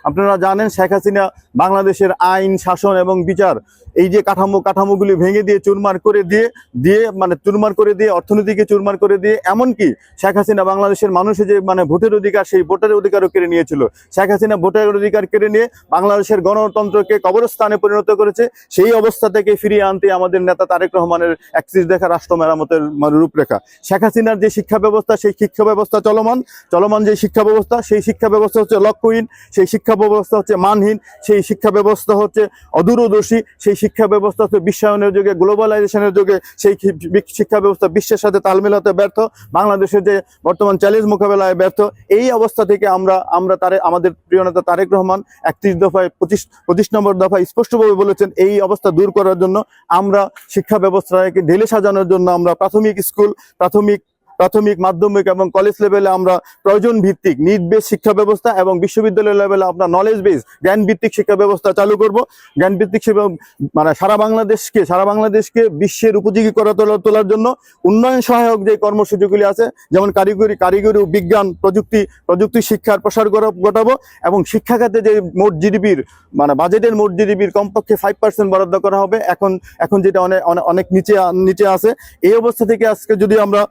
আপনারা জানেন শেখ হাসিনা বাংলাদেশের আইন শাসন এবং বিচার এই যে কাঠামোগুলি ভেঙে দিয়ে চুরমার করে দিয়ে অর্থনীতিকে চুরমার করে দিয়ে, এমনকি শেখ হাসিনা বাংলাদেশের মানুষের যে ভোটের অধিকার, সেই ভোটের অধিকারও কেড়ে নিয়েছিল। শেখ হাসিনা ভোটের অধিকার কেড়ে নিয়ে বাংলাদেশের গণতন্ত্রকে কবরস্থানে পরিণত করেছে। সেই অবস্থা থেকে ফিরিয়ে আনতে আমাদের নেতা তারেক রহমানের 31 দফা রাষ্ট্র মেরামতের রূপরেখা। শেখ হাসিনার যে শিক্ষা ব্যবস্থা, সেই শিক্ষা ব্যবস্থা চলমান যে শিক্ষা ব্যবস্থা, সেই শিক্ষা ব্যবস্থা হচ্ছে লক্ষ্যহীন, সেই শিক্ষা ব্যবস্থা হচ্ছে মানহীন, সেই শিক্ষা ব্যবস্থা হচ্ছে অদূরদর্শী, সেই শিক্ষা ব্যবস্থা হচ্ছে বিশ্বায়নের যুগে, গ্লোবালাইজেশনের যুগে সেই শিক্ষা ব্যবস্থা বিশ্বের সাথে তাল মেলাতে ব্যর্থ, বাংলাদেশের যে বর্তমান চ্যালেঞ্জ মোকাবেলায় ব্যর্থ। এই অবস্থা থেকে আমাদের প্রিয় নেতা তারেক রহমান 31 দফায় 25 নম্বর দফায় স্পষ্টভাবে বলেছেন, এই অবস্থা দূর করার জন্য আমরা শিক্ষা ব্যবস্থাকে ঢেলে সাজানোর জন্য আমরা প্রাথমিক স্কুল, প্রাথমিক মাধ্যমিক এবং কলেজ লেভেলে আমরা প্রয়োজন ভিত্তিক নিড বেস শিক্ষা ব্যবস্থা এবং বিশ্ববিদ্যালয় লেভেলে আমরা নলেজ বেস জ্ঞান ভিত্তিক শিক্ষা ব্যবস্থা চালু করব। জ্ঞান ভিত্তিক সারা বাংলাদেশকে বিশ্বের উপযোগী করে তোলার জন্য উন্নয়ন সহায়ক যে কর্মসূচিগুলি আছে, যেমন কারিগরি বিজ্ঞান প্রযুক্তি শিক্ষার প্রসার ঘটাবো এবং শিক্ষা খাতে যে মোট জিডিপির বাজেটের মোট জিডিপির কমপক্ষে 5% বরাদ্দ করা হবে। এখন যেটা অনেক নিচে আছে। এই অবস্থা থেকে আজকে যদি আমরা